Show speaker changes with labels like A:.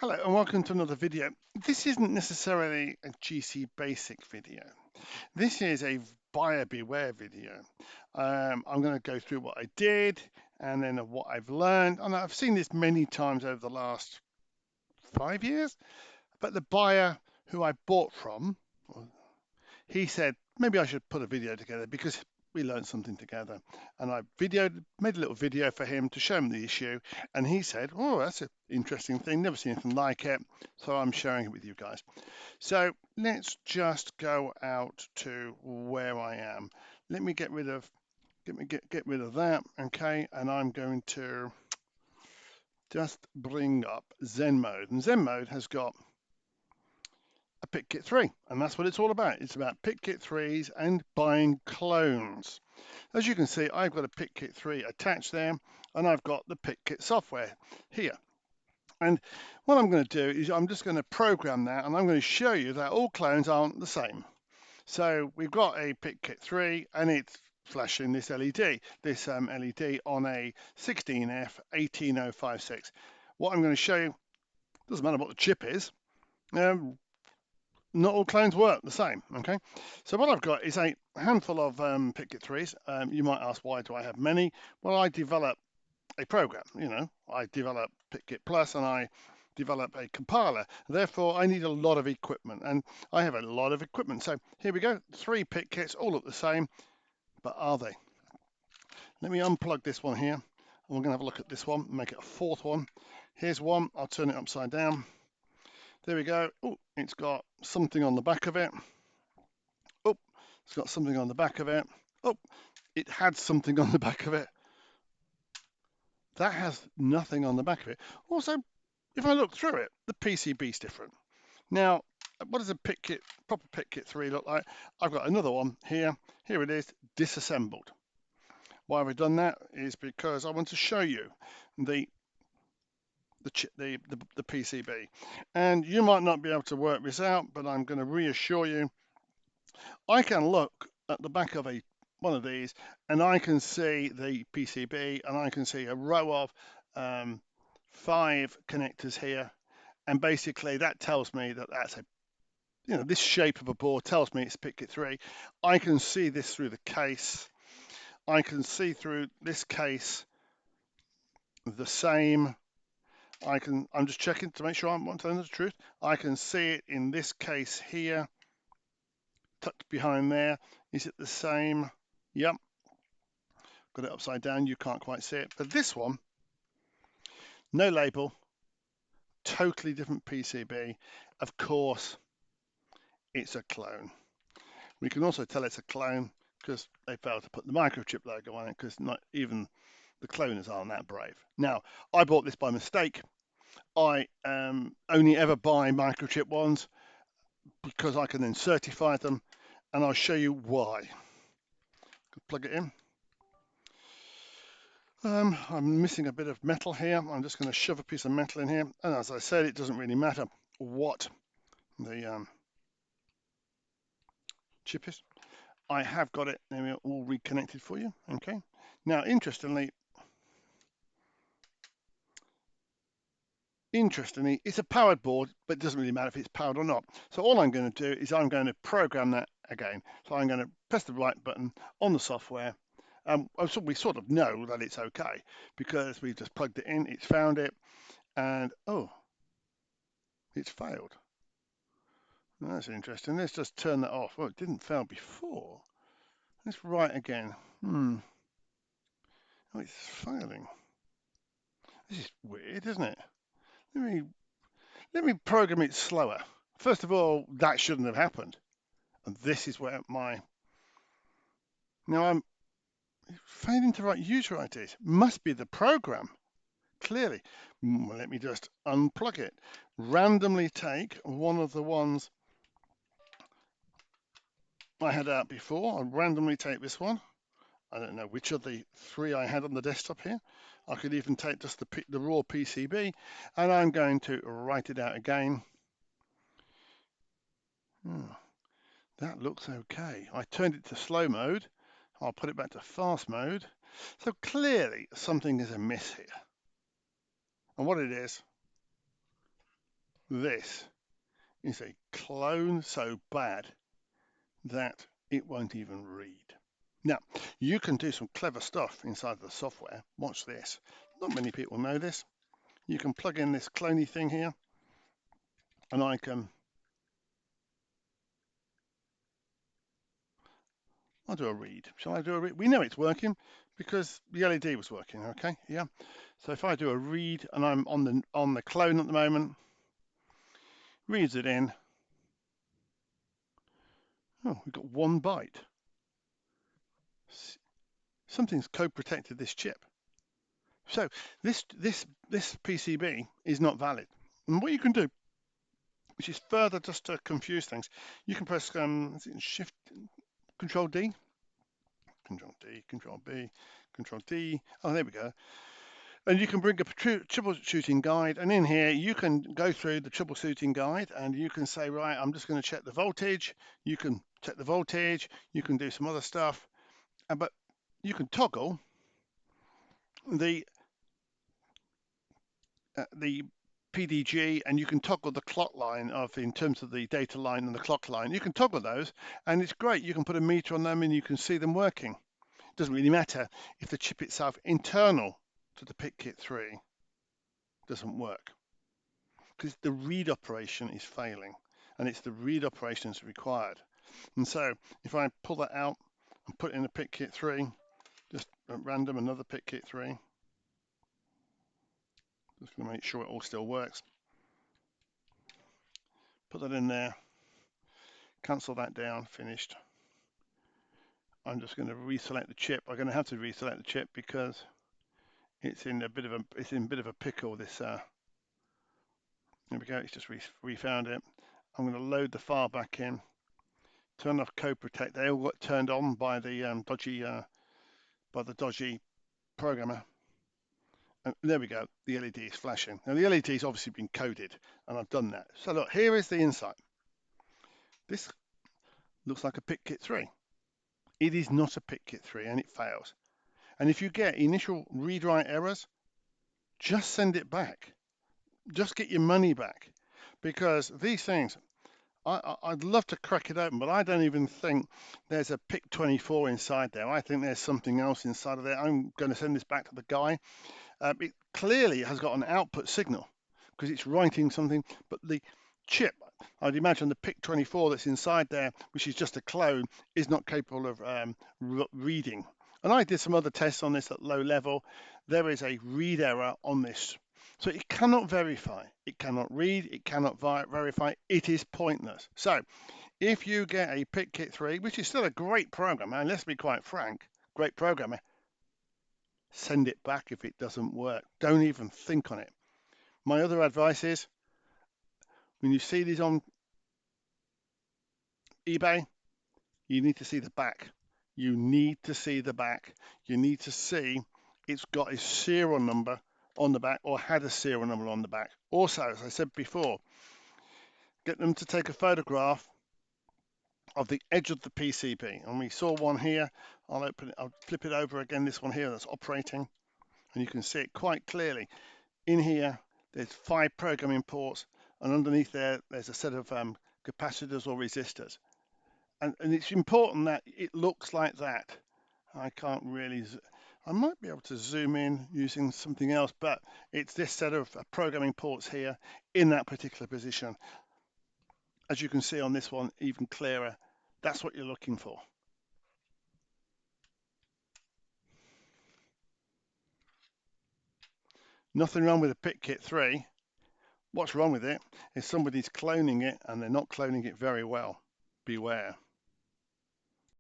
A: Hello and welcome to another video. This isn't necessarily a GC Basic video. This is a buyer beware video. I'm going to go through what I did and then what I've learned. And I've seen this many times over the last 5 years, but the buyer who I bought from, he said, maybe I should put a video together because we learned something together. And I made a little video for him to show him the issue. And he said, oh, that's an interesting thing. Never seen anything like it. So I'm sharing it with you guys. So let's just go out to where I am. Let me get rid of that. Okay. And I'm going to just bring up Zen mode. And Zen mode has got a PICKit3, and that's what it's all about. It's about PICKit3s and buying clones. As you can see, I've got a PICKit3 attached there, and I've got the PICKit software here. And what I'm going to do is I'm just going to program that, and I'm going to show you that all clones aren't the same. So we've got a PICKit3, and it's flashing this LED, LED on a 16F18056. What I'm going to show you, doesn't matter what the chip is, not all clones work the same, okay? So what I've got is a handful of PICKit3s. You might ask, why do I have many? Well, I develop a program, I develop PICKit Plus and I develop a compiler. Therefore, I need a lot of equipment, and I have a lot of equipment. So here we go, 3 PICKits, all look the same, but are they? Let me unplug this one here, and we're gonna have a look at this one, make it a 4th one. Here's one, I'll turn it upside down. There we go. Oh, it's got something on the back of it. Oh, it's got something on the back of it. Oh, it had something on the back of it. That has nothing on the back of it. Also, if I look through it, the PCB is different. Now, what does a proper PICKit3 look like? I've got another one here. Here it is, disassembled. Why have I done that? Is because I want to show you the PCB. And you might not be able to work this out, but I'm going to reassure you, I can look at the back of one of these and I can see the PCB and I can see a row of 5 connectors here. And basically that tells me that that's this shape of a board tells me it's PICKit3. I can see this through the case. I can see through this case the same. I'm just checking to make sure I'm telling the truth. I can see it in this case here, tucked behind there. Is it the same? Yep. Got it upside down. You can't quite see it. But this one, no label, totally different PCB. Of course, it's a clone. We can also tell it's a clone because they failed to put the Microchip logo on it, because not even the cloners aren't that brave. Now, I bought this by mistake. I only ever buy Microchip ones because I can then certify them, and I'll show you why. Plug it in. I'm missing a bit of metal here. I'm just going to shove a piece of metal in here, and as I said, it doesn't really matter what the chip is. I have got it, and we're all reconnected for you. Okay. Now, interestingly, it's a powered board, but it doesn't really matter if it's powered or not. So all I'm going to do is I'm going to program that again. So I'm going to press the right button on the software. So we sort of know that it's okay because we've just plugged it in, it's found it, and oh, it's failed. That's interesting. Let's just turn that off. Well, it didn't fail before. Let's write again. Oh, it's failing. This is weird, isn't it? Let me program it slower. First of all, that shouldn't have happened. And this is where now I'm failing to write user IDs. Must be the program, clearly. Well, let me just unplug it. Randomly take one of the ones I had out before. I'll randomly take this one. I don't know which of the 3 I had on the desktop here. I could even take just the raw PCB, and I'm going to write it out again. That looks okay. I turned it to slow mode. I'll put it back to fast mode. So clearly something is amiss here. And what it is This is a clone so bad that it won't even read. Now, you can do some clever stuff inside the software. Watch this. Not many people know this. You can plug in this cloney thing here, and I'll do a read. Shall I do a read? We know it's working because the LED was working, okay? Yeah. So if I do a read, and I'm on the clone at the moment, reads it in. Oh, we've got 1 byte. Something's code-protected this chip. So this PCB is not valid. And what you can do, which is further just to confuse things, you can press Shift Control D, Control D, Control B, Control D. Oh, there we go. And you can bring up a troubleshooting guide, and in here you can go through the troubleshooting guide, and you can say, right, I'm just going to check the voltage. You can check the voltage. You can do some other stuff, but you can toggle the PDG, and you can toggle the clock line in terms of the data line and the clock line. You can toggle those, and it's great. You can put a meter on them, and you can see them working. It doesn't really matter if the chip itself internal to the PICKit3 doesn't work, because the read operation is failing, and it's the read operation that's required. And so if I pull that out and put in a PICKit3, just at random, another PICKit3, just going to make sure it all still works. Put that in there, cancel that down, finished. I'm just going to reselect the chip. I'm going to have to reselect the chip because it's in a bit of a pickle. This there we go. It's just refound it. I'm going to load the file back in. Turn off code protect. They all got turned on by the dodgy programmer. And there we go. The LED is flashing. Now the LED has obviously been coded, and I've done that. So look, here is the insight. This looks like a PICKit3. It is not a PICKit3, and it fails. And if you get initial read-write errors, just send it back. Just get your money back, because these things, I'd love to crack it open, but I don't even think there's a PIC24 inside there. I think there's something else inside of there. I'm going to send this back to the guy. It clearly has got an output signal because it's writing something, but the chip, I'd imagine the PIC24 that's inside there, which is just a clone, is not capable of reading. And I did some other tests on this at low level. There is a read error on this. So it cannot verify, it cannot read, it cannot verify, it is pointless. So if you get a PICKit3, which is still a great program, and let's be quite frank, great programmer, send it back if it doesn't work. Don't even think on it. My other advice is, when you see these on eBay, you need to see the back. You need to see the back. You need to see it's got a serial number on the back or had a serial number on the back. Also, as I said before, get them to take a photograph of the edge of the PCB. And we saw one here. I'll flip it over again, this one here that's operating. And you can see it quite clearly. In here, there's 5 programming ports, and underneath there's a set of capacitors or resistors. And it's important that it looks like that. I can't really, I might be able to zoom in using something else, but it's this set of programming ports here in that particular position. As you can see on this one, even clearer, that's what you're looking for. Nothing wrong with a PICKit3. What's wrong with it is somebody's cloning it and they're not cloning it very well. Beware.